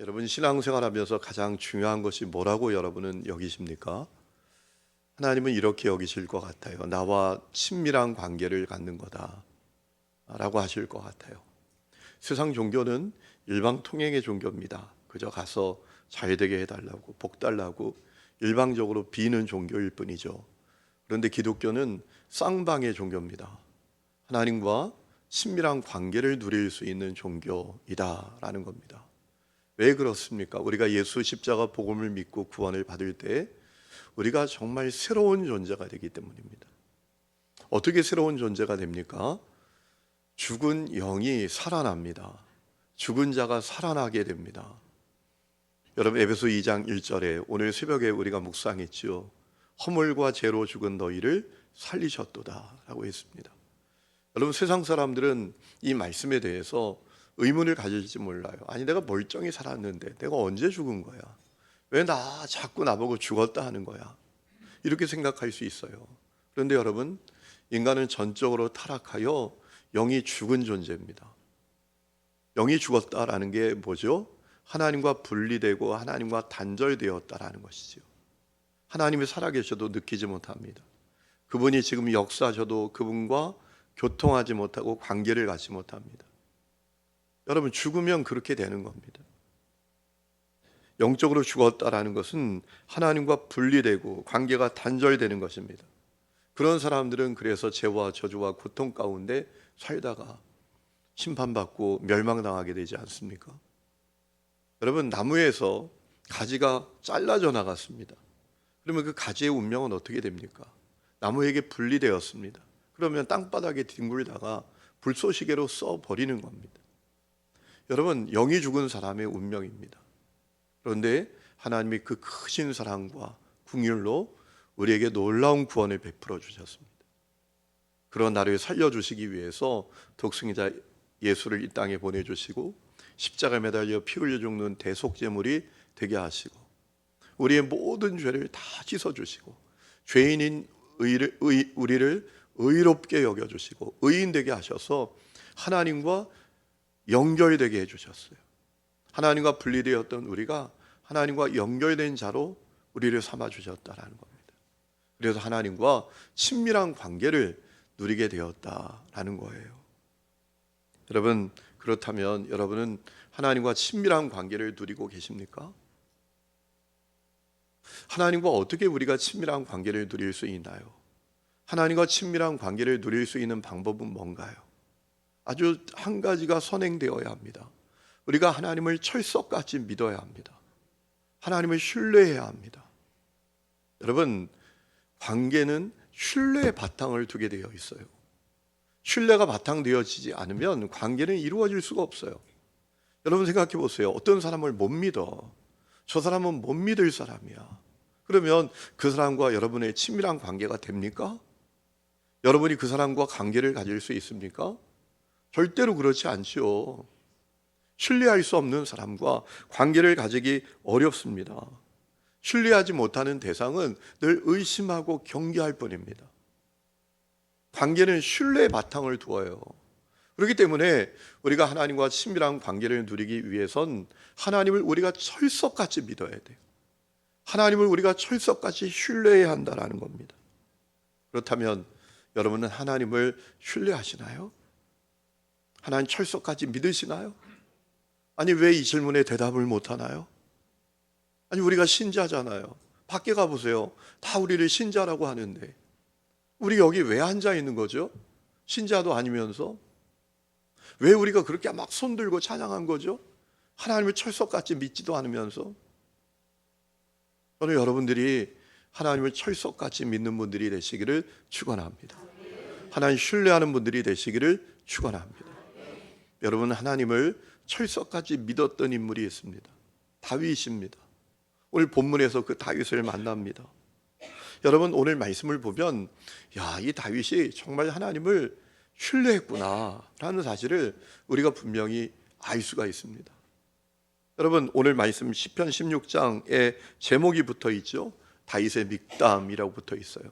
여러분 신앙생활하면서 가장 중요한 것이 뭐라고 여러분은 여기십니까? 하나님은 이렇게 여기실 것 같아요. 나와 친밀한 관계를 갖는 거다 라고 하실 것 같아요. 세상 종교는 일방통행의 종교입니다. 그저 가서 잘 되게 해달라고 복 달라고 일방적으로 비는 종교일 뿐이죠. 그런데 기독교는 쌍방의 종교입니다. 하나님과 친밀한 관계를 누릴 수 있는 종교이다라는 겁니다. 왜 그렇습니까? 우리가 예수 십자가 복음을 믿고 구원을 받을 때 우리가 정말 새로운 존재가 되기 때문입니다. 어떻게 새로운 존재가 됩니까? 죽은 영이 살아납니다. 죽은 자가 살아나게 됩니다. 여러분 에베소 2장 1절에 오늘 새벽에 우리가 묵상했지요. 허물과 죄로 죽은 너희를 살리셨도다 라고 했습니다. 여러분 세상 사람들은 이 말씀에 대해서 의문을 가질지 몰라요. 아니 내가 멀쩡히 살았는데 내가 언제 죽은 거야? 왜 자꾸 나보고 죽었다 하는 거야? 이렇게 생각할 수 있어요. 그런데 여러분 인간은 전적으로 타락하여 영이 죽은 존재입니다. 영이 죽었다라는 게 뭐죠? 하나님과 분리되고 하나님과 단절되었다라는 것이죠. 하나님이 살아계셔도 느끼지 못합니다. 그분이 지금 역사하셔도 그분과 교통하지 못하고 관계를 갖지 못합니다. 여러분 죽으면 그렇게 되는 겁니다. 영적으로 죽었다라는 것은 하나님과 분리되고 관계가 단절되는 것입니다. 그런 사람들은 그래서 죄와 저주와 고통 가운데 살다가 심판받고 멸망당하게 되지 않습니까? 여러분 나무에서 가지가 잘라져 나갔습니다. 그러면 그 가지의 운명은 어떻게 됩니까? 나무에게 분리되었습니다. 그러면 땅바닥에 뒹굴다가 불쏘시개로 써버리는 겁니다. 여러분 영이 죽은 사람의 운명입니다. 그런데 하나님이 그 크신 사랑과 긍휼로 우리에게 놀라운 구원을 베풀어 주셨습니다. 그런 나를 살려주시기 위해서 독생자 예수를 이 땅에 보내주시고 십자가에 매달려 피 흘려 죽는 대속제물이 되게 하시고 우리의 모든 죄를 다 씻어주시고 죄인인 우리를 의롭게 여겨주시고 의인되게 하셔서 하나님과 연결되게 해주셨어요. 하나님과 분리되었던 우리가 하나님과 연결된 자로 우리를 삼아주셨다는 겁니다. 그래서 하나님과 친밀한 관계를 누리게 되었다라는 거예요. 여러분 그렇다면 여러분은 하나님과 친밀한 관계를 누리고 계십니까? 하나님과 어떻게 우리가 친밀한 관계를 누릴 수 있나요? 하나님과 친밀한 관계를 누릴 수 있는 방법은 뭔가요? 아주 한 가지가 선행되어야 합니다. 우리가 하나님을 철석같이 믿어야 합니다. 하나님을 신뢰해야 합니다. 여러분 관계는 신뢰의 바탕을 두게 되어 있어요. 신뢰가 바탕되어지지 않으면 관계는 이루어질 수가 없어요. 여러분 생각해 보세요. 어떤 사람을 못 믿어. 저 사람은 못 믿을 사람이야. 그러면 그 사람과 여러분의 친밀한 관계가 됩니까? 여러분이 그 사람과 관계를 가질 수 있습니까? 절대로 그렇지 않지요. 신뢰할 수 없는 사람과 관계를 가지기 어렵습니다. 신뢰하지 못하는 대상은 늘 의심하고 경계할 뿐입니다. 관계는 신뢰의 바탕을 두어요. 그렇기 때문에 우리가 하나님과 친밀한 관계를 누리기 위해선 하나님을 우리가 철석같이 믿어야 돼요. 하나님을 우리가 철석같이 신뢰해야 한다는 겁니다. 그렇다면 여러분은 하나님을 신뢰하시나요? 하나님 철석같이 믿으시나요? 아니 왜 이 질문에 대답을 못하나요? 아니 우리가 신자잖아요. 밖에 가보세요. 다 우리를 신자라고 하는데 우리 여기 왜 앉아 있는 거죠? 신자도 아니면서 왜 우리가 그렇게 막 손들고 찬양한 거죠? 하나님을 철석같이 믿지도 않으면서. 저는 여러분들이 하나님을 철석같이 믿는 분들이 되시기를 축원합니다. 하나님 신뢰하는 분들이 되시기를 축원합니다. 여러분 하나님을 철석같이 믿었던 인물이 있습니다. 다윗입니다. 오늘 본문에서 그 다윗을 만납니다. 여러분 오늘 말씀을 보면 이 다윗이 정말 하나님을 신뢰했구나 라는 사실을 우리가 분명히 알 수가 있습니다. 여러분 오늘 말씀 시편 16장에 제목이 붙어 있죠. 다윗의 믹담이라고 붙어 있어요.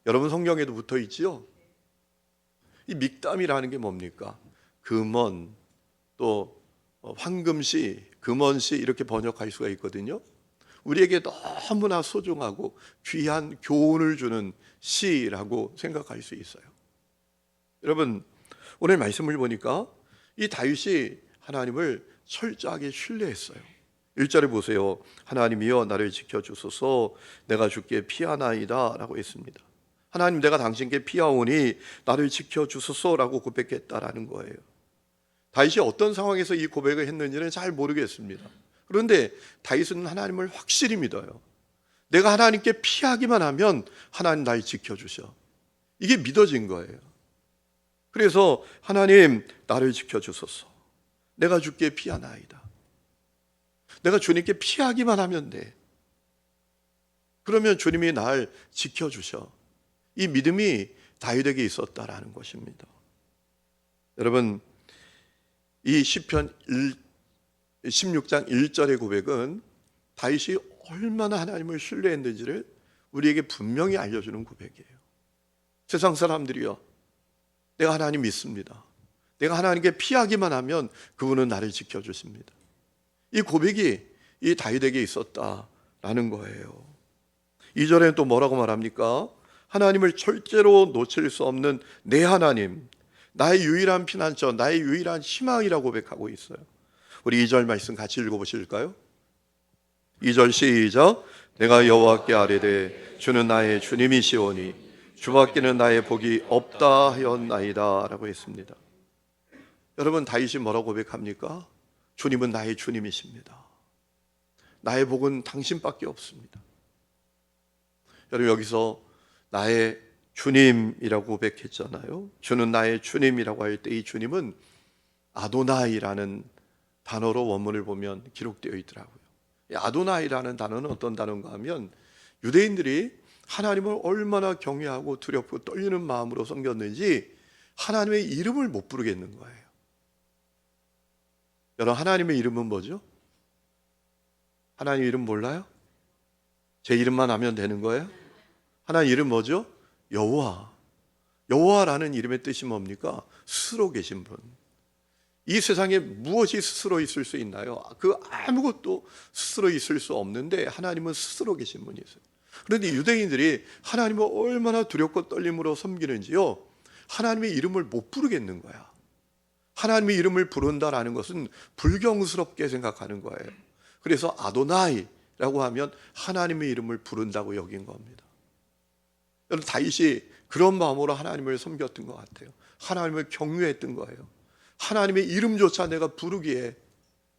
여러분 성경에도 붙어 있지요. 이 믹담이라는 게 뭡니까? 금원 또 황금시 금원시 이렇게 번역할 수가 있거든요. 우리에게 너무나 소중하고 귀한 교훈을 주는 시라고 생각할 수 있어요. 여러분, 오늘 말씀을 보니까 이 다윗이 하나님을 철저하게 신뢰했어요. 1절에 보세요. 하나님이여 나를 지켜주소서, 내가 주께 피하나이다 라고 했습니다. 하나님, 내가 당신께 피하오니 나를 지켜주소서 라고 고백했다라는 거예요. 다윗이 어떤 상황에서 이 고백을 했는지는 잘 모르겠습니다. 그런데 다윗은 하나님을 확실히 믿어요. 내가 하나님께 피하기만 하면 하나님 날 지켜주셔. 이게 믿어진 거예요. 그래서 하나님 나를 지켜주소서, 내가 주께 피하나이다. 내가 주님께 피하기만 하면 돼. 그러면 주님이 날 지켜주셔. 이 믿음이 다윗에게 있었다라는 것입니다. 여러분, 이 시편 16장 1절의 고백은 다윗이 얼마나 하나님을 신뢰했는지를 우리에게 분명히 알려주는 고백이에요. 세상 사람들이요, 내가 하나님 믿습니다. 내가 하나님께 피하기만 하면 그분은 나를 지켜주십니다. 이 고백이 이 다윗에게 있었다라는 거예요. 2절에는 또 뭐라고 말합니까? 하나님을 절대로 놓칠 수 없는 내 하나님, 나의 유일한 피난처, 나의 유일한 희망이라고 고백하고 있어요. 우리 2절 말씀 같이 읽어보실까요? 2절 시작. 내가 여호와께 아뢰되 주는 나의 주님이시오니 주밖에는 나의 복이 없다 하였나이다 라고 했습니다. 여러분, 다윗이 뭐라고 고백합니까? 주님은 나의 주님이십니다. 나의 복은 당신밖에 없습니다. 여러분, 여기서 나의 주님이라고 고백했잖아요. 주는 나의 주님이라고 할 때 이 주님은 아도나이라는 단어로 원문을 보면 기록되어 있더라고요. 이 아도나이라는 단어는 어떤 단어인가 하면 유대인들이 하나님을 얼마나 경외하고 두렵고 떨리는 마음으로 섬겼는지 하나님의 이름을 못 부르겠는 거예요. 여러분, 하나님의 이름은 뭐죠? 하나님 이름 몰라요? 제 이름만 하면 되는 거예요? 하나님 이름 뭐죠? 여호와. 여호와라는 이름의 뜻이 뭡니까? 스스로 계신 분. 이 세상에 무엇이 스스로 있을 수 있나요? 그 아무것도 스스로 있을 수 없는데 하나님은 스스로 계신 분이세요. 그런데 유대인들이 하나님을 얼마나 두렵고 떨림으로 섬기는지요, 하나님의 이름을 못 부르겠는 거야. 하나님의 이름을 부른다라는 것은 불경스럽게 생각하는 거예요. 그래서 아도나이라고 하면 하나님의 이름을 부른다고 여긴 겁니다. 여러분, 다윗이 그런 마음으로 하나님을 섬겼던 것 같아요. 하나님을 경외했던 거예요. 하나님의 이름조차 내가 부르기에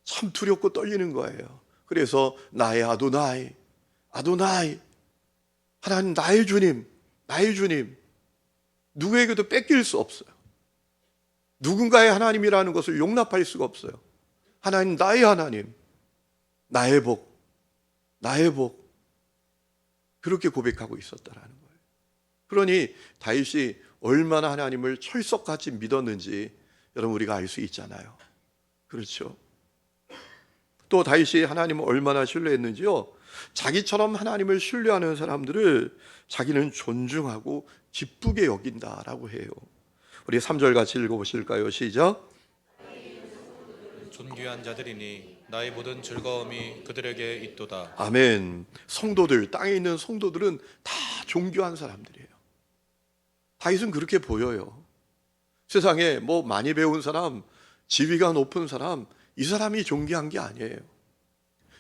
참 두렵고 떨리는 거예요. 그래서 나의 아도나이, 아도나이, 하나님 나의 주님, 나의 주님, 누구에게도 뺏길 수 없어요. 누군가의 하나님이라는 것을 용납할 수가 없어요. 하나님 나의 하나님, 나의 복, 나의 복, 그렇게 고백하고 있었다라는 거예요. 그러니 다윗이 얼마나 하나님을 철석같이 믿었는지 여러분 우리가 알 수 있잖아요. 그렇죠? 또 다윗이 하나님을 얼마나 신뢰했는지요, 자기처럼 하나님을 신뢰하는 사람들을 자기는 존중하고 기쁘게 여긴다라고 해요. 우리 3절 같이 읽어보실까요? 시작. 존귀한 자들이니 나의 모든 즐거움이 그들에게 있도다. 아멘. 성도들, 땅에 있는 성도들은 다 존귀한 사람들이에요. 다윗은 그렇게 보여요. 세상에 뭐 많이 배운 사람, 지위가 높은 사람, 이 사람이 존귀한 게 아니에요.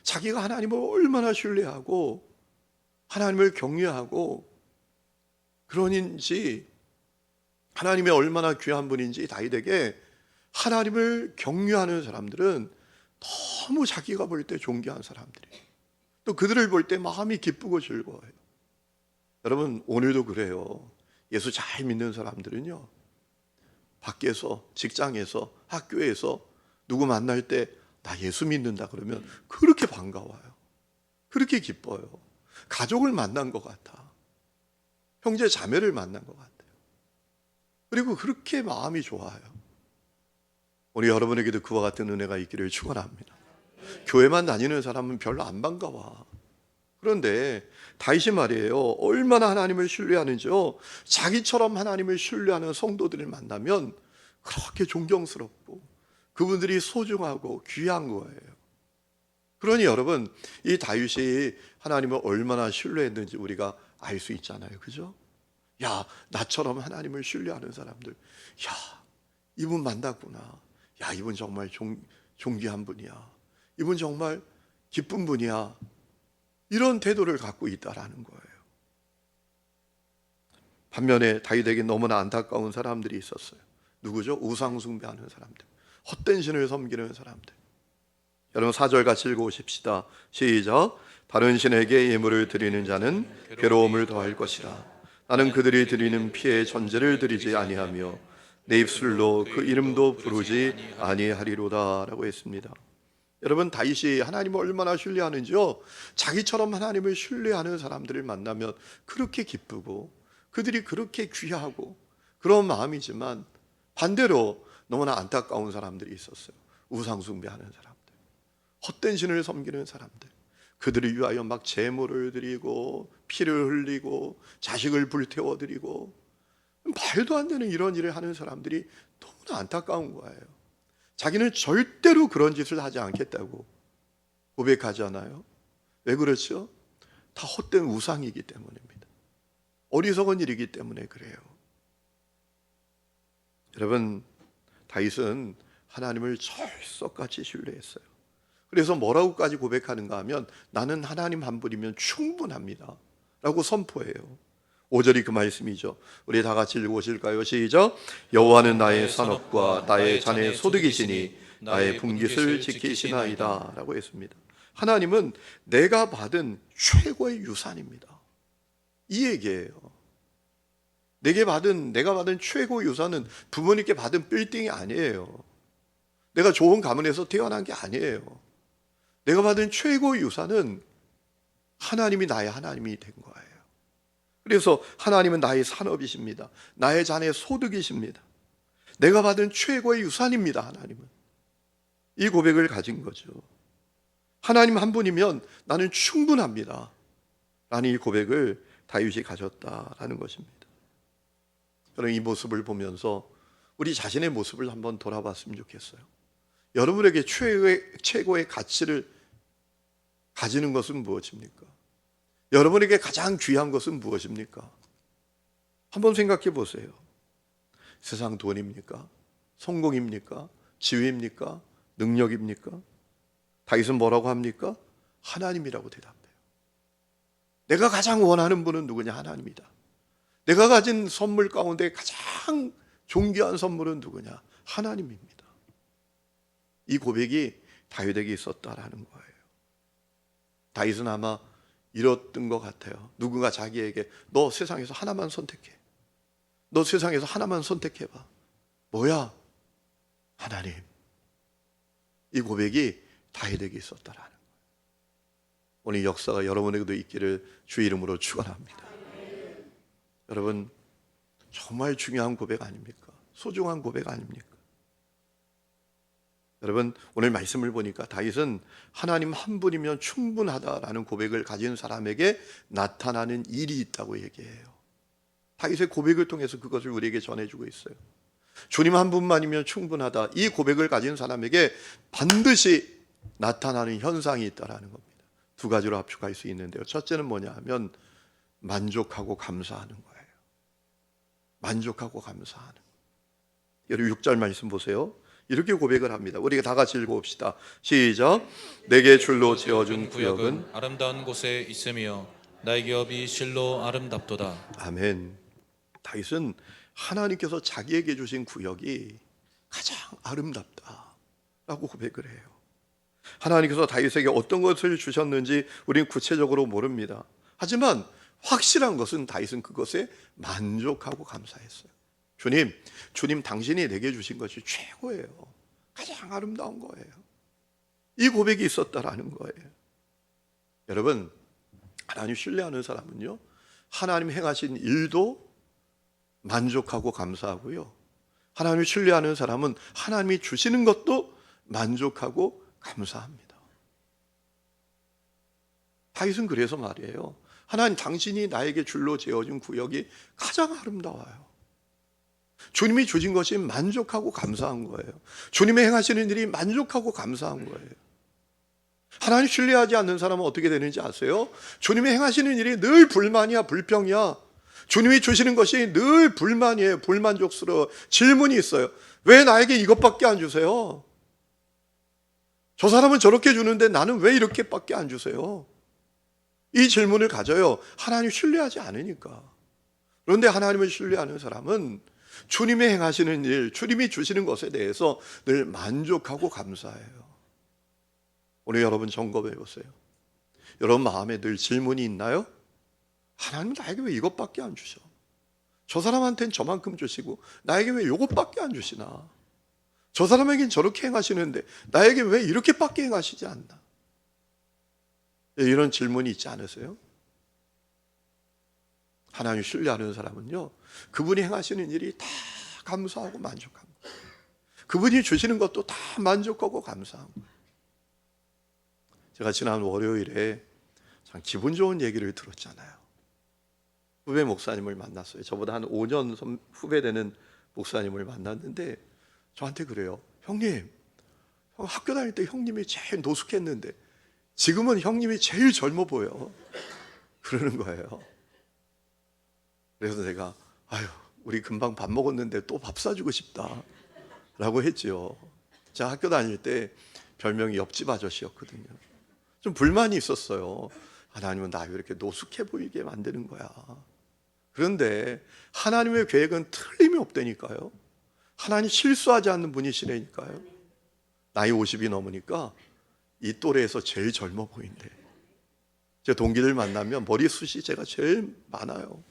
자기가 하나님을 얼마나 신뢰하고 하나님을 경외하고 그러는지, 하나님이 얼마나 귀한 분인지 다윗에게 하나님을 경외하는 사람들은 너무 자기가 볼 때 존귀한 사람들이에요. 또 그들을 볼 때 마음이 기쁘고 즐거워요. 여러분, 오늘도 그래요. 예수 잘 믿는 사람들은요, 밖에서, 직장에서, 학교에서 누구 만날 때 나 예수 믿는다 그러면 그렇게 반가워요. 그렇게 기뻐요. 가족을 만난 것 같아. 형제 자매를 만난 것 같아요. 그리고 그렇게 마음이 좋아요. 우리 여러분에게도 그와 같은 은혜가 있기를 축원합니다. 교회만 다니는 사람은 별로 안 반가워. 그런데 다윗이 말이에요, 얼마나 하나님을 신뢰하는지요, 자기처럼 하나님을 신뢰하는 성도들을 만나면 그렇게 존경스럽고 그분들이 소중하고 귀한 거예요. 그러니 여러분, 이 다윗이 하나님을 얼마나 신뢰했는지 우리가 알 수 있잖아요. 그죠? 야, 나처럼 하나님을 신뢰하는 사람들, 야, 이분 만났구나. 야, 이분 정말 존귀한 분이야. 이분 정말 기쁜 분이야. 이런 태도를 갖고 있다라는 거예요. 반면에 다윗에게 너무나 안타까운 사람들이 있었어요. 누구죠? 우상 숭배하는 사람들, 헛된 신을 섬기는 사람들. 여러분 4절 같이 읽어보십시다. 시작. 다른 신에게 예물을 드리는 자는 괴로움을 더할 것이라. 나는 그들이 드리는 피의 전제를 드리지 아니하며 내 입술로 그 이름도 부르지 아니하리로다 라고 했습니다. 여러분 다윗이 하나님을 얼마나 신뢰하는지요, 자기처럼 하나님을 신뢰하는 사람들을 만나면 그렇게 기쁘고 그들이 그렇게 귀하고 그런 마음이지만 반대로 너무나 안타까운 사람들이 있었어요. 우상 숭배하는 사람들, 헛된 신을 섬기는 사람들, 그들을 위하여 막 제물을 드리고 피를 흘리고 자식을 불태워 드리고 말도 안 되는 이런 일을 하는 사람들이 너무나 안타까운 거예요. 자기는 절대로 그런 짓을 하지 않겠다고 고백하잖아요. 왜 그렇죠? 다 헛된 우상이기 때문입니다. 어리석은 일이기 때문에 그래요. 여러분 다윗은 하나님을 철석같이 신뢰했어요. 그래서 뭐라고까지 고백하는가 하면 나는 하나님 한 분이면 충분합니다 라고 선포해요. 5절이 그 말씀이죠. 우리 다 같이 읽어보실까요? 시작. 여호와는 나의 산업과 나의 잔의 소득이시니 나의 분깃을 지키시나이다 라고 했습니다. 하나님은 내가 받은 최고의 유산입니다. 이 얘기예요. 내가 받은 최고의 유산은 부모님께 받은 빌딩이 아니에요. 내가 좋은 가문에서 태어난 게 아니에요. 내가 받은 최고의 유산은 하나님이 나의 하나님이 된 거예요. 그래서 하나님은 나의 산업이십니다. 나의 잔의 소득이십니다. 내가 받은 최고의 유산입니다. 하나님은. 이 고백을 가진 거죠. 하나님 한 분이면 나는 충분합니다 라는 이 고백을 다윗이 가졌다라는 것입니다. 저는 이 모습을 보면서 우리 자신의 모습을 한번 돌아봤으면 좋겠어요. 여러분에게 최고의 가치를 가지는 것은 무엇입니까? 여러분에게 가장 귀한 것은 무엇입니까? 한번 생각해 보세요. 세상 돈입니까? 성공입니까? 지위입니까? 능력입니까? 다윗은 뭐라고 합니까? 하나님이라고 대답해요. 내가 가장 원하는 분은 누구냐? 하나님이다. 내가 가진 선물 가운데 가장 존귀한 선물은 누구냐? 하나님입니다. 이 고백이 다윗에게 있었다라는 거예요. 다윗은 아마 이랬던 것 같아요. 누군가 자기에게 너 세상에서 하나만 선택해. 너 세상에서 하나만 선택해봐. 뭐야? 하나님. 이 고백이 다윗에게 있었다라는 거예요. 오늘 역사가 여러분에게도 있기를 주의 이름으로 축원합니다. 여러분 정말 중요한 고백 아닙니까? 소중한 고백 아닙니까? 여러분 오늘 말씀을 보니까 다윗은 하나님 한 분이면 충분하다라는 고백을 가진 사람에게 나타나는 일이 있다고 얘기해요. 다윗의 고백을 통해서 그것을 우리에게 전해주고 있어요. 주님 한 분만이면 충분하다. 이 고백을 가진 사람에게 반드시 나타나는 현상이 있다라는 겁니다. 두 가지로 압축할 수 있는데요. 첫째는 뭐냐 하면 만족하고 감사하는 거예요. 만족하고 감사하는. 여러분 6절 말씀 보세요. 이렇게 고백을 합니다. 우리가 다 같이 읽어봅시다. 시작. 내게 줄로 지어준 구역은 아름다운 곳에 있으며 나의 기업이 실로 아름답도다. 아멘. 다윗은 하나님께서 자기에게 주신 구역이 가장 아름답다라고 고백을 해요. 하나님께서 다윗에게 어떤 것을 주셨는지 우리는 구체적으로 모릅니다. 하지만 확실한 것은 다윗은 그것에 만족하고 감사했어요. 주님 당신이 내게 주신 것이 최고예요. 가장 아름다운 거예요. 이 고백이 있었다라는 거예요. 여러분 하나님 신뢰하는 사람은요, 하나님 행하신 일도 만족하고 감사하고요, 하나님을 신뢰하는 사람은 하나님이 주시는 것도 만족하고 감사합니다. 다윗은 그래서 말이에요. 하나님 당신이 나에게 줄로 지어준 구역이 가장 아름다워요. 주님이 주신 것이 만족하고 감사한 거예요. 주님이 행하시는 일이 만족하고 감사한 거예요. 하나님 신뢰하지 않는 사람은 어떻게 되는지 아세요? 주님이 행하시는 일이 늘 불만이야, 불평이야. 주님이 주시는 것이 늘 불만이에요. 불만족스러워. 질문이 있어요. 왜 나에게 이것밖에 안 주세요? 저 사람은 저렇게 주는데 나는 왜 이렇게밖에 안 주세요? 이 질문을 가져요. 하나님 신뢰하지 않으니까. 그런데 하나님을 신뢰하는 사람은 주님이 행하시는 일, 주님이 주시는 것에 대해서 늘 만족하고 감사해요. 오늘 여러분 점검해 보세요. 여러분 마음에 늘 질문이 있나요? 하나님은 나에게 왜 이것밖에 안 주셔? 저 사람한테는 저만큼 주시고 나에게 왜 이것밖에 안 주시나? 저 사람에겐 저렇게 행하시는데 나에게 왜 이렇게밖에 행하시지 않나? 이런 질문이 있지 않으세요? 하나님 신뢰하는 사람은요, 그분이 행하시는 일이 다 감사하고 만족합니다. 그분이 주시는 것도 다 만족하고 감사한 거예요. 제가 지난 월요일에 참 기분 좋은 얘기를 들었잖아요. 후배 목사님을 만났어요. 저보다 한 5년 후배 되는 목사님을 만났는데 저한테 그래요. 형님, 학교 다닐 때 형님이 제일 노숙했는데 지금은 형님이 제일 젊어 보여. 그러는 거예요. 그래서 내가 아유, 우리 금방 밥 먹었는데 또 밥 사주고 싶다 라고 했죠. 제가 학교 다닐 때 별명이 옆집 아저씨였거든요. 좀 불만이 있었어요. 하나님은 나 왜 이렇게 노숙해 보이게 만드는 거야. 그런데 하나님의 계획은 틀림이 없다니까요. 하나님 실수하지 않는 분이시라니까요. 나이 50이 넘으니까 이 또래에서 제일 젊어 보인대. 제 동기들 만나면 머리숱이 제가 제일 많아요.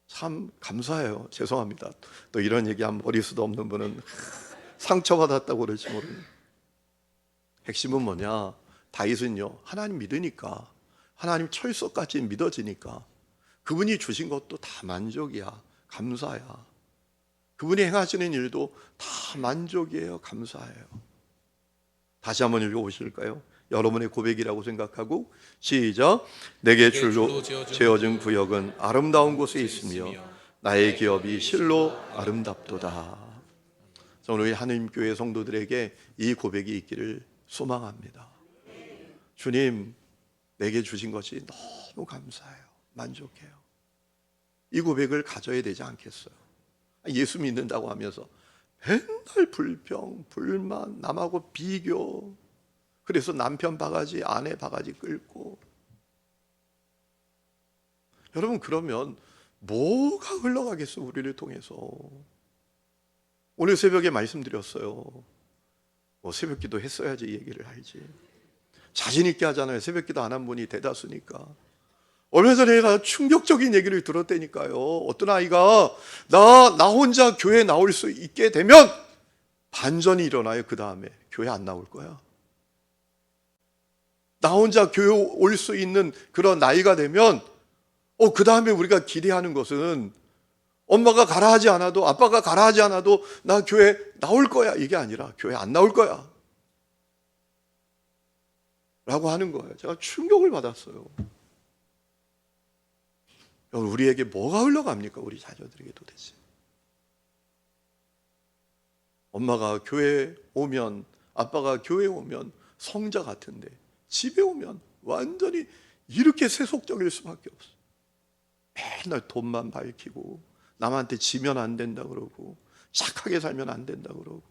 참 감사해요. 죄송합니다. 또 이런 얘기하면 머리숱 없는 분은 상처받았다고 그럴지 모르는. 핵심은 뭐냐? 다윗은요, 하나님 믿으니까, 하나님 철석같이 믿어지니까 그분이 주신 것도 다 만족이야, 감사야. 그분이 행하시는 일도 다 만족이에요, 감사해요. 다시 한번 읽어보실까요? 여러분의 고백이라고 생각하고 시작. 내게 줄로 지어진 구역은 아름다운 곳에 있으며 나의 기업이 실로 아름답도다. 저는 우리 하느님교회 성도들에게 이 고백이 있기를 소망합니다. 주님, 내게 주신 것이 너무 감사해요. 만족해요. 이 고백을 가져야 되지 않겠어요? 예수 믿는다고 하면서 맨날 불평, 불만, 남하고 비교, 그래서 남편 바가지, 아내 바가지 끌고. 여러분, 그러면 뭐가 흘러가겠어, 우리를 통해서? 오늘 새벽에 말씀드렸어요. 새벽 기도 했어야지 얘기를 알지. 자신 있게 하잖아요. 새벽 기도 안 한 분이 대다수니까. 얼마 전에 제가 충격적인 얘기를 들었다니까요. 어떤 아이가 나 혼자 교회 나올 수 있게 되면 반전이 일어나요. 그 다음에 교회 안 나올 거야. 나 혼자 교회 올 수 있는 그런 나이가 되면 그 다음에 우리가 기대하는 것은 엄마가 가라 하지 않아도, 아빠가 가라 하지 않아도 나 교회 나올 거야, 이게 아니라 교회 안 나올 거야 라고 하는 거예요. 제가 충격을 받았어요. 우리에게 뭐가 흘러갑니까? 우리 자녀들에게 도대체. 엄마가 교회 오면, 아빠가 교회 오면 성자 같은데 집에 오면 완전히 이렇게 세속적일 수밖에 없어. 맨날 돈만 밝히고 남한테 지면 안 된다 그러고 착하게 살면 안 된다 그러고.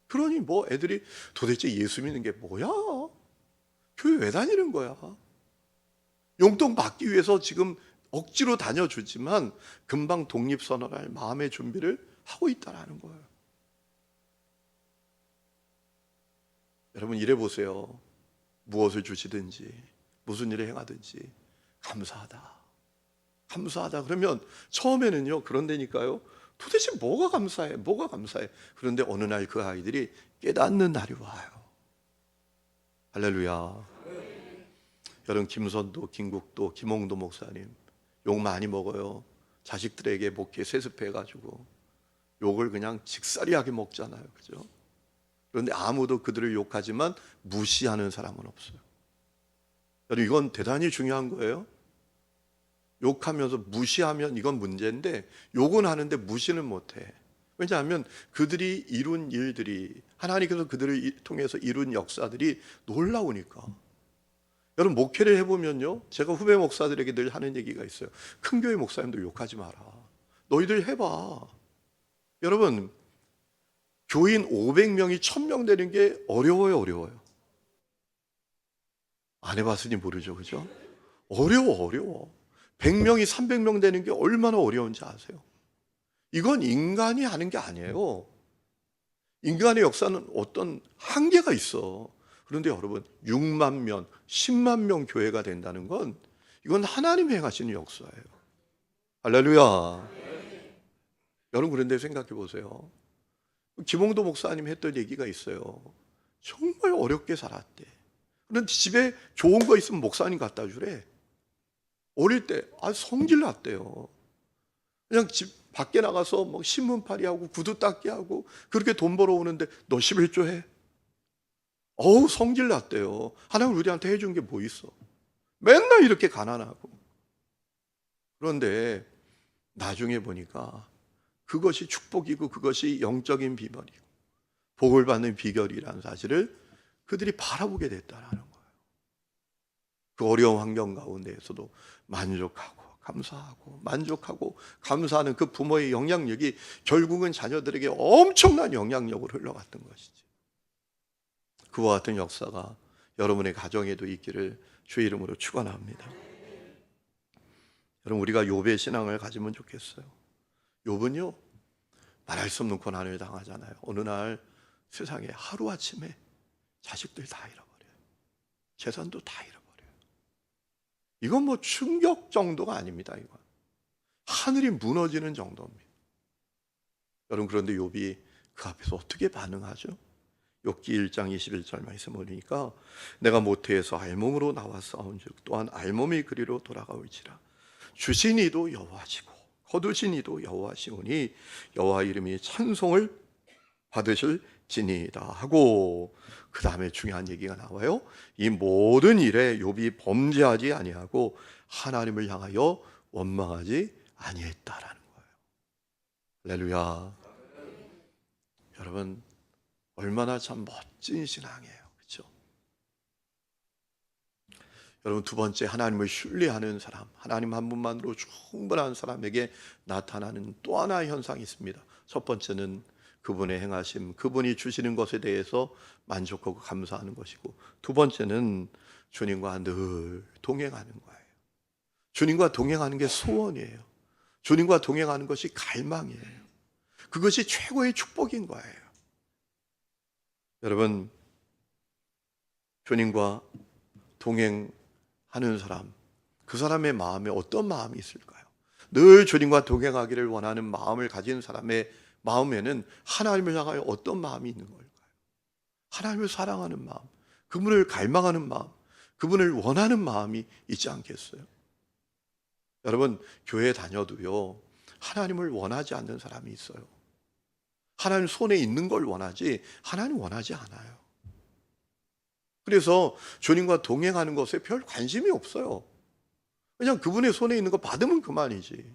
그러니 뭐 애들이 도대체 예수 믿는 게 뭐야? 교회 왜 다니는 거야? 용돈 받기 위해서 지금 억지로 다녀주지만 금방 독립선언할 마음의 준비를 하고 있다는 거예요. 여러분 이래 보세요. 무엇을 주시든지 무슨 일을 행하든지 감사하다. 감사하다. 그러면 처음에는요 그런다니까요. 도대체 뭐가 감사해? 뭐가 감사해? 그런데 어느 날 그 아이들이 깨닫는 날이 와요. 할렐루야. 여러분 김선도, 김국도, 김홍도 목사님 욕 많이 먹어요. 자식들에게 목회 세습해가지고 욕을 그냥 직사리하게 먹잖아요. 그죠? 그런데 아무도 그들을 욕하지만 무시하는 사람은 없어요. 여러분 이건 대단히 중요한 거예요. 욕하면서 무시하면 이건 문제인데 욕은 하는데 무시는 못해. 왜냐하면 그들이 이룬 일들이, 하나님께서 그들을 통해서 이룬 역사들이 놀라우니까. 여러분, 목회를 해보면요, 제가 후배 목사들에게 늘 하는 얘기가 있어요. 큰 교회 목사님들 욕하지 마라. 너희들 해봐. 여러분, 교인 500명이 1000명 되는 게 어려워요. 안 해봤으니 모르죠, 그죠? 어려워. 100명이 300명 되는 게 얼마나 어려운지 아세요? 이건 인간이 하는 게 아니에요. 인간의 역사는 어떤 한계가 있어. 그런데 여러분, 6만 명, 10만 명 교회가 된다는 건 이건 하나님이 행하시는 역사예요. 할렐루야. 여러분, 그런데 생각해 보세요. 김홍도 목사님 했던 얘기가 있어요. 정말 어렵게 살았대. 그런데 집에 좋은 거 있으면 목사님 갖다 주래. 어릴 때 성질 났대요. 그냥 집 밖에 나가서 뭐 신문팔이 하고 구두 닦기 하고 그렇게 돈 벌어오는데 너 11조 해? 성질 났대요. 하나님 우리한테 해준 게 뭐 있어? 맨날 이렇게 가난하고. 그런데 나중에 보니까 그것이 축복이고 그것이 영적인 비결이고 복을 받는 비결이라는 사실을 그들이 바라보게 됐다라는 거예요. 그 어려운 환경 가운데에서도 만족하고 만족하고 감사하는 그 부모의 영향력이 결국은 자녀들에게 엄청난 영향력으로 흘러갔던 것이지. 그와 같은 역사가 여러분의 가정에도 있기를 주의 이름으로 축원합니다. 여러분, 우리가 욥의 신앙을 가지면 좋겠어요. 욥은요, 말할 수 없는 고난을 당하잖아요. 어느 날 세상에 하루아침에 자식들 다 잃어버려요. 재산도 다 잃어버려요. 이건 뭐 충격 정도가 아닙니다. 이건 하늘이 무너지는 정도입니다. 여러분, 그런데 욥이 그 앞에서 어떻게 반응하죠? 욥기 1장 21절 말씀을 보니까 내가 모태에서 알몸으로 나와 싸운즉 또한 알몸이 그리로 돌아가올지라. 주신 이도 여호와시고 거두신 이도 여호와시오니 여호와 이름이 찬송을 받으실지니이다 하고, 그 다음에 중요한 얘기가 나와요. 이 모든 일에 욥이 범죄하지 아니하고 하나님을 향하여 원망하지 아니했다라는 거예요. 할렐루야. 여러분, 얼마나 참 멋진 신앙이에요. 그렇죠? 여러분, 두 번째, 하나님을 신뢰하는 사람, 하나님 한 분만으로 충분한 사람에게 나타나는 또 하나의 현상이 있습니다. 첫 번째는 그분의 행하심, 그분이 주시는 것에 대해서 만족하고 감사하는 것이고, 두 번째는 주님과 늘 동행하는 거예요. 주님과 동행하는 게 소원이에요. 주님과 동행하는 것이 갈망이에요. 그것이 최고의 축복인 거예요. 여러분, 주님과 동행하는 사람, 그 사람의 마음에 어떤 마음이 있을까요? 늘 주님과 동행하기를 원하는 마음을 가진 사람의 마음에는 하나님을 향하여 어떤 마음이 있는 걸까요? 하나님을 사랑하는 마음, 그분을 갈망하는 마음, 그분을 원하는 마음이 있지 않겠어요? 여러분, 교회 다녀도요, 하나님을 원하지 않는 사람이 있어요. 하나님 손에 있는 걸 원하지 하나님 원하지 않아요. 그래서 주님과 동행하는 것에 별 관심이 없어요. 그냥 그분의 손에 있는 거 받으면 그만이지.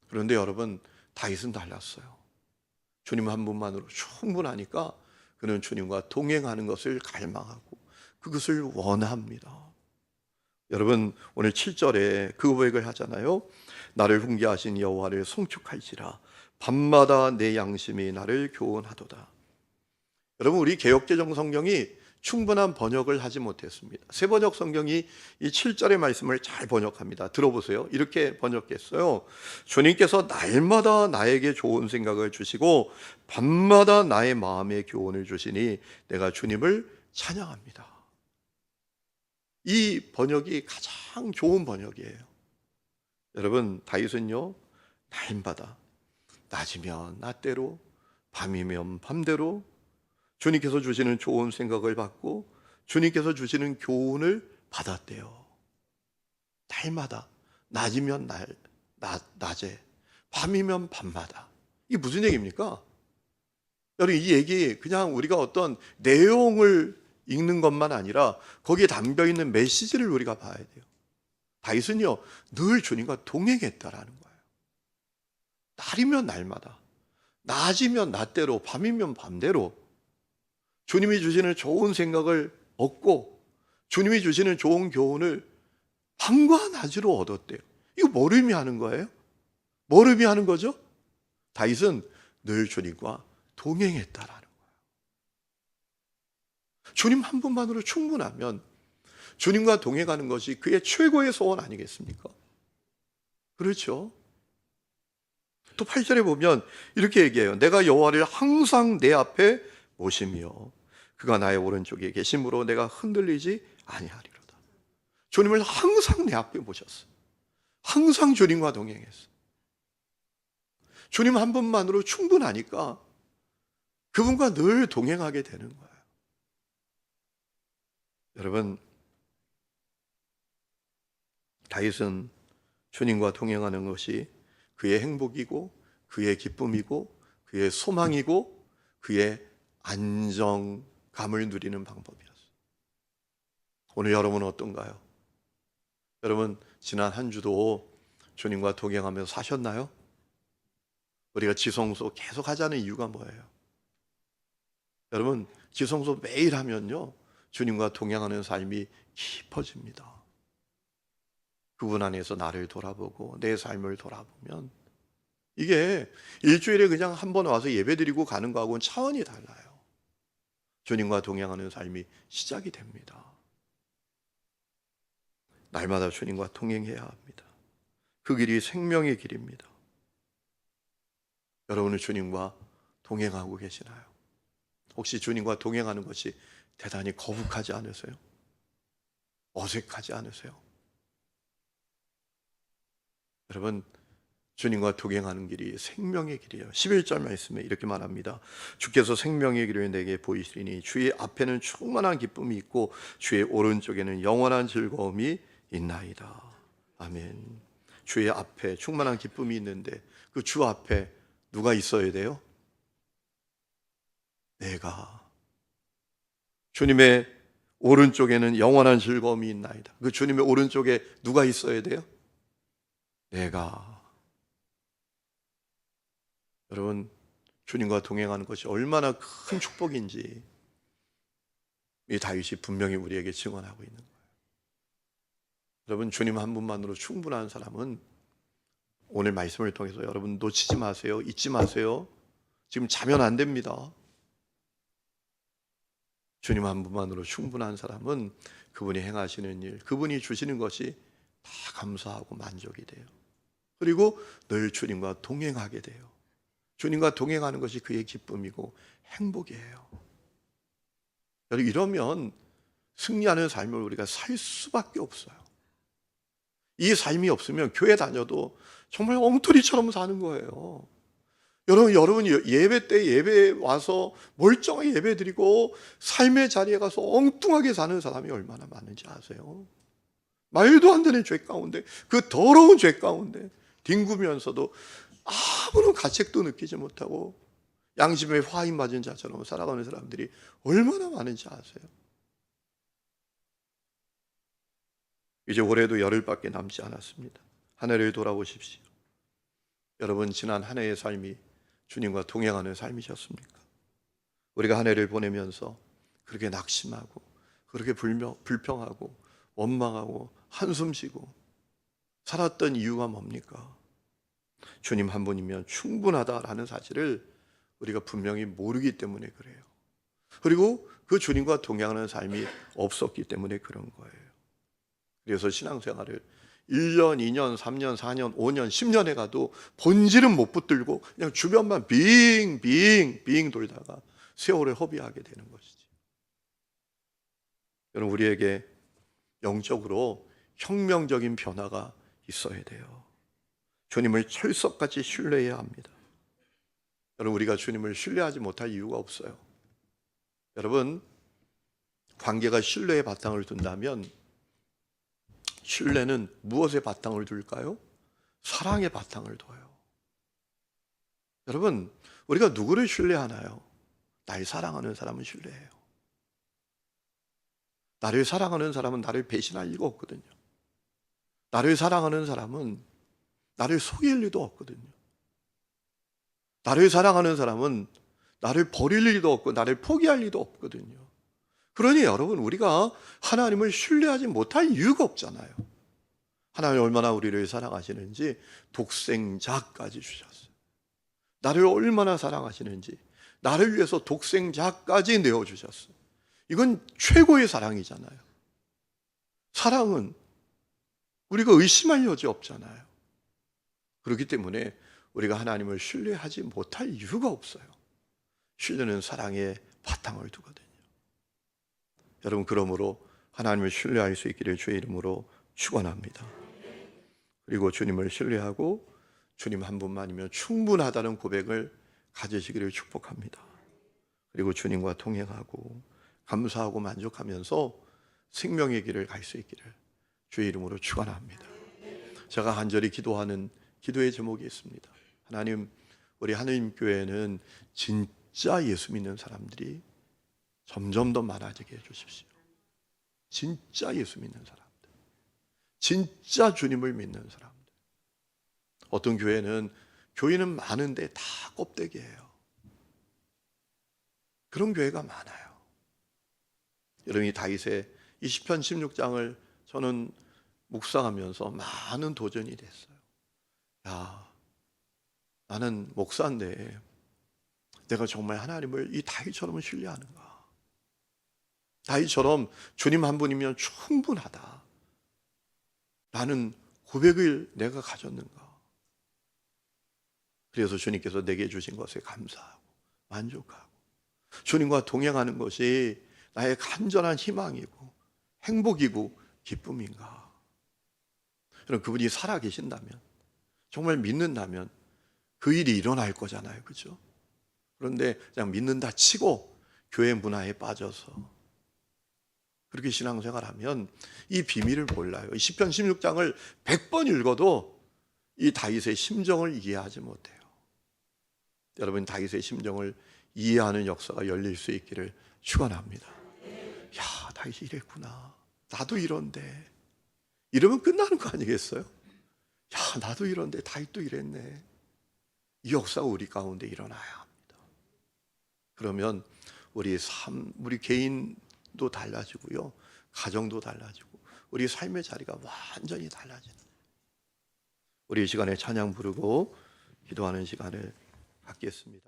그런데 여러분, 다윗은 달랐어요. 주님 한 분만으로 충분하니까 그는 주님과 동행하는 것을 갈망하고 그것을 원합니다. 여러분, 오늘 7절에 그 고백을 하잖아요. 나를 훈계하신 여호와를 송축할지라 밤마다 내 양심이 나를 교훈하도다. 여러분, 우리 개역개정 성경이 충분한 번역을 하지 못했습니다. 새번역 성경이 이 7절의 말씀을 잘 번역합니다. 들어보세요. 이렇게 번역했어요. 주님께서 날마다 나에게 좋은 생각을 주시고 밤마다 나의 마음에 교훈을 주시니 내가 주님을 찬양합니다. 이 번역이 가장 좋은 번역이에요. 여러분, 다윗은요, 날마다, 낮이면 낮대로, 밤이면 밤대로 주님께서 주시는 좋은 생각을 받고 주님께서 주시는 교훈을 받았대요. 날마다, 낮이면 낮에, 밤이면 밤마다. 이게 무슨 얘기입니까? 여러분, 이 얘기 그냥 우리가 어떤 내용을 읽는 것만 아니라 거기에 담겨있는 메시지를 우리가 봐야 돼요. 다윗은요, 늘 주님과 동행했다라는 거예요. 날이면 날마다, 낮이면 낮대로, 밤이면 밤대로 주님이 주시는 좋은 생각을 얻고 주님이 주시는 좋은 교훈을 밤과 낮으로 얻었대요. 이거 뭘 의미하는 거예요? 뭘 의미하는 거죠? 다윗은 늘 주님과 동행했다라는 거예요. 주님 한 분만으로 충분하면 주님과 동행하는 것이 그의 최고의 소원 아니겠습니까? 그렇죠? 또 8절에 보면 이렇게 얘기해요. 내가 여호와를 항상 내 앞에 모시며 그가 나의 오른쪽에 계심으로 내가 흔들리지 아니하리로다. 주님을 항상 내 앞에 모셨어. 항상 주님과 동행했어. 주님 한 분만으로 충분하니까 그분과 늘 동행하게 되는 거예요. 여러분, 다윗은 주님과 동행하는 것이 그의 행복이고 그의 기쁨이고 그의 소망이고 그의 안정감을 누리는 방법이었어요. 오늘 여러분은 어떤가요? 여러분, 지난 한 주도 주님과 동행하면서 사셨나요? 우리가 지성소 계속 하자는 이유가 뭐예요? 여러분, 지성소 매일 하면요 주님과 동행하는 삶이 깊어집니다. 그분 안에서 나를 돌아보고 내 삶을 돌아보면 이게 일주일에 그냥 한 번 와서 예배드리고 가는 거하고는 차원이 달라요. 주님과 동행하는 삶이 시작이 됩니다. 날마다 주님과 동행해야 합니다. 그 길이 생명의 길입니다. 여러분은 주님과 동행하고 계시나요? 혹시 주님과 동행하는 것이 대단히 거북하지 않으세요? 어색하지 않으세요? 여러분, 주님과 동행하는 길이 생명의 길이에요. 11절 말씀에 이렇게 말합니다. 주께서 생명의 길을 내게 보이시리니 주의 앞에는 충만한 기쁨이 있고 주의 오른쪽에는 영원한 즐거움이 있나이다. 아멘. 주의 앞에 충만한 기쁨이 있는데 그 주 앞에 누가 있어야 돼요? 내가. 주님의 오른쪽에는 영원한 즐거움이 있나이다. 그 주님의 오른쪽에 누가 있어야 돼요? 내가. 여러분, 주님과 동행하는 것이 얼마나 큰 축복인지 이 다윗이 분명히 우리에게 증언하고 있는 거예요. 여러분, 주님 한 분만으로 충분한 사람은 오늘 말씀을 통해서 여러분 놓치지 마세요. 잊지 마세요. 지금 자면 안 됩니다. 주님 한 분만으로 충분한 사람은 그분이 행하시는 일, 그분이 주시는 것이 다 감사하고 만족이 돼요. 그리고 늘 주님과 동행하게 돼요. 주님과 동행하는 것이 그의 기쁨이고 행복이에요. 여러분, 이러면 승리하는 삶을 우리가 살 수밖에 없어요. 이 삶이 없으면 교회 다녀도 정말 엉터리처럼 사는 거예요. 여러분 예배 때 예배 와서 멀쩡하게 예배 드리고 삶의 자리에 가서 엉뚱하게 사는 사람이 얼마나 많은지 아세요? 말도 안 되는 죄 가운데, 그 더러운 죄 가운데 뒹구면서도 아무런 가책도 느끼지 못하고 양심에 화인 맞은 자처럼 살아가는 사람들이 얼마나 많은지 아세요? 이제 올해도 열흘밖에 남지 않았습니다. 한 해를 돌아보십시오. 여러분, 지난 한 해의 삶이 주님과 동행하는 삶이셨습니까? 우리가 한 해를 보내면서 그렇게 낙심하고 그렇게 불평하고 원망하고 한숨 쉬고 살았던 이유가 뭡니까? 주님 한 분이면 충분하다라는 사실을 우리가 분명히 모르기 때문에 그래요. 그리고 그 주님과 동행하는 삶이 없었기 때문에 그런 거예요. 그래서 신앙생활을 1년, 2년, 3년, 4년, 5년, 10년에 가도 본질은 못 붙들고 그냥 주변만 빙 돌다가 세월을 허비하게 되는 것이지. 여러분, 우리에게 영적으로 혁명적인 변화가 있어야 돼요. 주님을 철석같이 신뢰해야 합니다. 여러분, 우리가 주님을 신뢰하지 못할 이유가 없어요. 여러분, 관계가 신뢰의 바탕을 둔다면 신뢰는 무엇의 바탕을 둘까요? 사랑의 바탕을 둬요. 여러분, 우리가 누구를 신뢰하나요? 날 사랑하는 사람은 신뢰해요. 나를 사랑하는 사람은 나를 배신할 리가 없거든요. 나를 사랑하는 사람은 나를 속일 리도 없거든요. 나를 사랑하는 사람은 나를 버릴 일도 없고 나를 포기할 일도 없거든요. 그러니 여러분, 우리가 하나님을 신뢰하지 못할 이유가 없잖아요. 하나님이 얼마나 우리를 사랑하시는지 독생자까지 주셨어요. 나를 얼마나 사랑하시는지 나를 위해서 독생자까지 내어주셨어요. 이건 최고의 사랑이잖아요. 사랑은 우리가 의심할 여지 없잖아요. 그렇기 때문에 우리가 하나님을 신뢰하지 못할 이유가 없어요. 신뢰는 사랑의 바탕을 두거든요. 여러분, 그러므로 하나님을 신뢰할 수 있기를 주의 이름으로 축원합니다. 그리고 주님을 신뢰하고 주님 한 분만이면 충분하다는 고백을 가지시기를 축복합니다. 그리고 주님과 동행하고 감사하고 만족하면서 생명의 길을 갈 수 있기를 주의 이름으로 축원합니다. 제가 간절히 기도하는 기도의 제목이 있습니다. 하나님, 우리 하느님 교회는 진짜 예수 믿는 사람들이 점점 더 많아지게 해주십시오. 진짜 예수 믿는 사람들, 진짜 주님을 믿는 사람들. 어떤 교회는 교인은 많은데 다 껍데기예요. 그런 교회가 많아요. 여러분이 다윗의 이 시편 16장을 저는 묵상하면서 많은 도전이 됐어요. 야, 나는 목사인데 내가 정말 하나님을 이 다윗처럼 신뢰하는가? 다윗처럼 주님 한 분이면 충분하다 라는 고백을 내가 가졌는가? 그래서 주님께서 내게 주신 것에 감사하고 만족하고 주님과 동행하는 것이 나의 간절한 희망이고 행복이고 기쁨인가? 그럼 그분이 살아 계신다면, 정말 믿는다면 그 일이 일어날 거잖아요. 그렇죠? 그런데 그냥 믿는다 치고 교회 문화에 빠져서 그렇게 신앙생활하면 이 비밀을 몰라요. 이 시편 16장을 100번 읽어도 이 다윗의 심정을 이해하지 못해요. 여러분, 다윗의 심정을 이해하는 역사가 열릴 수 있기를 축원합니다. 야, 다윗이 이랬구나. 나도 이런데. 이러면 끝나는 거 아니겠어요? 야, 나도 이런데 다윗도 이랬네. 이 역사가 우리 가운데 일어나야 합니다. 그러면 우리 개인도 달라지고요, 가정도 달라지고 우리 삶의 자리가 완전히 달라지는, 우리 이 시간에 찬양 부르고 기도하는 시간을 갖겠습니다.